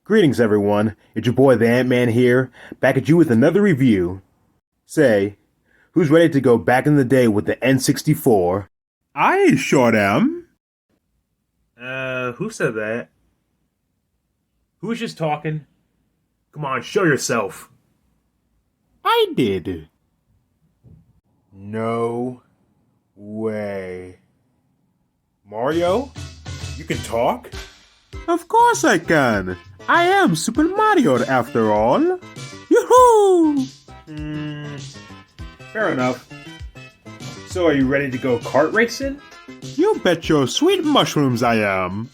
Greetings everyone, it's your boy the AntMAN here, back at you with another review. Say, who's ready to go back in the day with the N64? I sure am. Who said that? Who was just talking? Come on, show yourself. I did. No way. Mario? You can talk? Of course I can. I am Super Mario after all. Yoo-hoo! Fair enough. So are you ready to go kart racing? You bet your sweet mushrooms I am.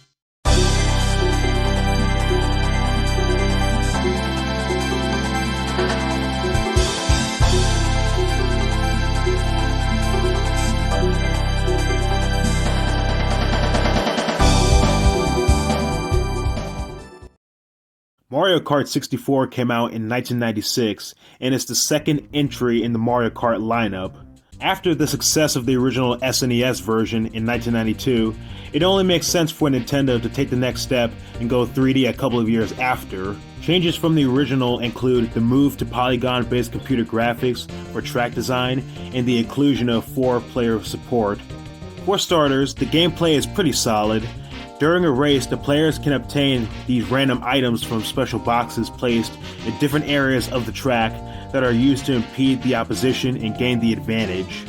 Mario Kart 64 came out in 1996, and it's the second entry in the Mario Kart lineup. After the success of the original SNES version in 1992, it only makes sense for Nintendo to take the next step and go 3D a couple of years after. Changes from the original include the move to polygon-based computer graphics for track design and the inclusion of 4-player support. For starters, the gameplay is pretty solid. During a race, the players can obtain these random items from special boxes placed in different areas of the track that are used to impede the opposition and gain the advantage.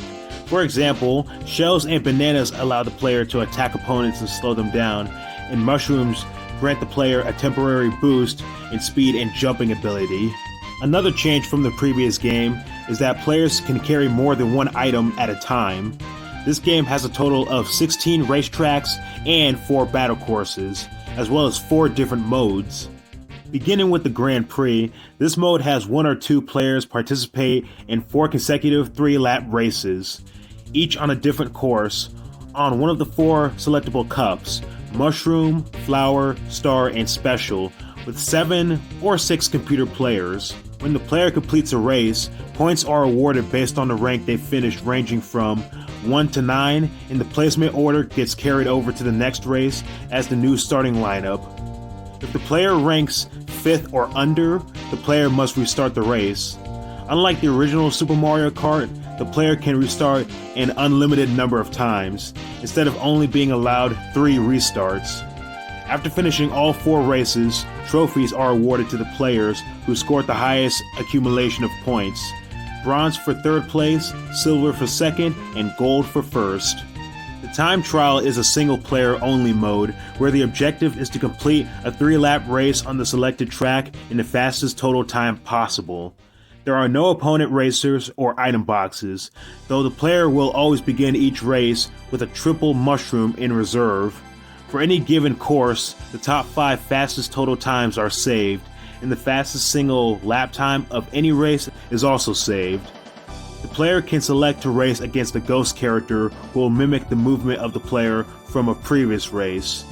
For example, shells and bananas allow the player to attack opponents and slow them down, and mushrooms grant the player a temporary boost in speed and jumping ability. Another change from the previous game is that players can carry more than one item at a time. This game has a total of 16 racetracks and 4 battle courses, as well as 4 different modes. Beginning with the Grand Prix, this mode has 1 or 2 players participate in 4 consecutive 3-lap races, each on a different course, on one of the 4 selectable cups: Mushroom, Flower, Star, and Special, with 7 or 6 computer players. When the player completes a race, points are awarded based on the rank they finished, ranging from 1 to 9, and the placement order gets carried over to the next race as the new starting lineup. If the player ranks 5th or under, the player must restart the race. Unlike the original Super Mario Kart, the player can restart an unlimited number of times, instead of only being allowed 3 restarts. After finishing all 4 races, trophies are awarded to the players who scored the highest accumulation of points: bronze for 3rd place, silver for 2nd, and gold for 1st. The time trial is a single-player only mode, where the objective is to complete a 3-lap race on the selected track in the fastest total time possible. There are no opponent racers or item boxes, though the player will always begin each race with a triple mushroom in reserve. For any given course, the top 5 fastest total times are saved, and the fastest single lap time of any race is also saved. The player can select to race against a ghost character who will mimic the movement of the player from a previous race.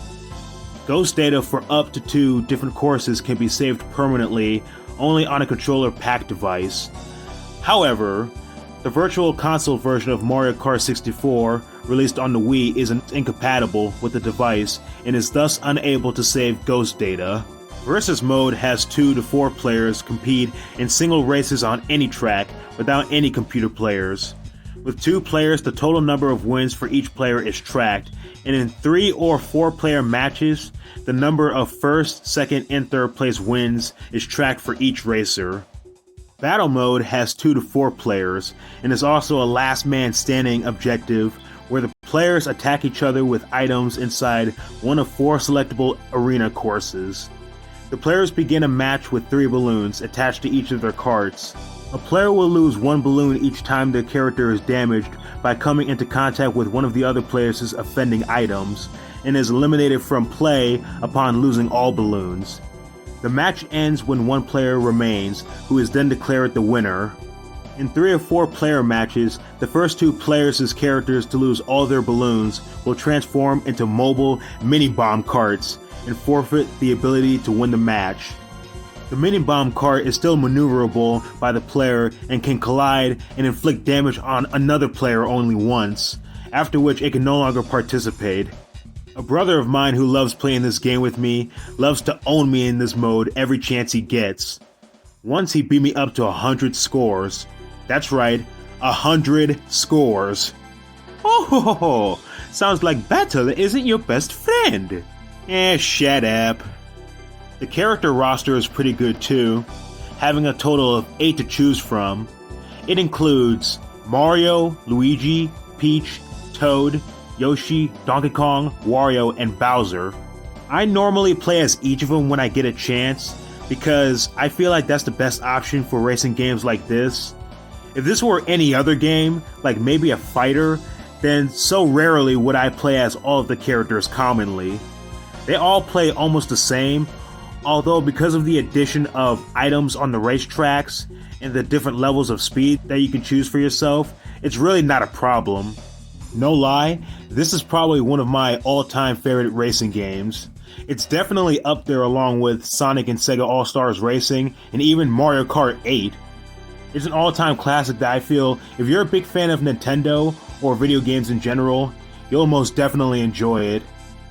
Ghost data for up to 2 different courses can be saved permanently only on a controller pack device. However, the Virtual Console version of Mario Kart 64, released on the Wii, is incompatible with the device and is thus unable to save ghost data. Versus mode has 2 to 4 players compete in single races on any track without any computer players. With 2 players, the total number of wins for each player is tracked, and in 3 or 4 player matches, the number of 1st, 2nd, and 3rd place wins is tracked for each racer. Battle mode has 2 to 4 players, and is also a last man standing objective where the players attack each other with items inside one of 4 selectable arena courses. The players begin a match with 3 balloons attached to each of their carts. A player will lose 1 balloon each time their character is damaged by coming into contact with one of the other players' offending items, and is eliminated from play upon losing all balloons. The match ends when 1 player remains, who is then declared the winner. In 3 or 4 player matches, the first 2 players' characters to lose all their balloons will transform into mobile mini-bomb carts and forfeit the ability to win the match. The mini-bomb cart is still maneuverable by the player and can collide and inflict damage on another player only once, after which it can no longer participate. A brother of mine who loves playing this game with me loves to own me in this mode every chance he gets. Once he beat me up to 100 scores. That's right, 100 scores. Oh, sounds like battle isn't your best friend. Shut up. The character roster is pretty good too, having a total of 8 to choose from. It includes Mario, Luigi, Peach, Toad, Yoshi, Donkey Kong, Wario, and Bowser. I normally play as each of them when I get a chance, because I feel like that's the best option for racing games like this. If this were any other game, like maybe a fighter, then so rarely would I play as all of the characters commonly. They all play almost the same, although because of the addition of items on the racetracks and the different levels of speed that you can choose for yourself, it's really not a problem. No lie, this is probably one of my all-time favorite racing games. It's definitely up there along with Sonic and Sega All-Stars Racing and even Mario Kart 8. It's an all-time classic that I feel if you're a big fan of Nintendo or video games in general, you'll most definitely enjoy it.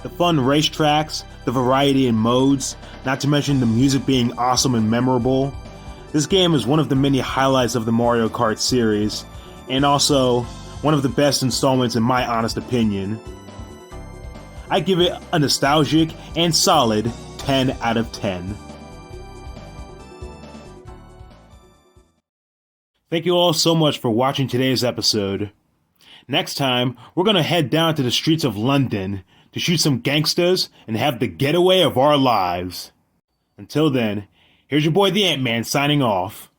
The fun racetracks, the variety in modes, not to mention the music being awesome and memorable. This game is one of the many highlights of the Mario Kart series, and also one of the best installments in my honest opinion. I give it a nostalgic and solid 10 out of 10. Thank you all so much for watching today's episode. Next time, we're gonna head down to the streets of London to shoot some gangsters and have the getaway of our lives. Until then, here's your boy the Ant-Man signing off.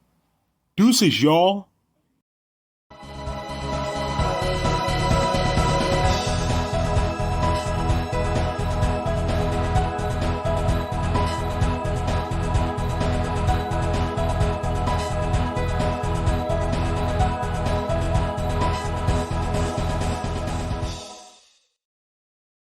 Deuces, y'all!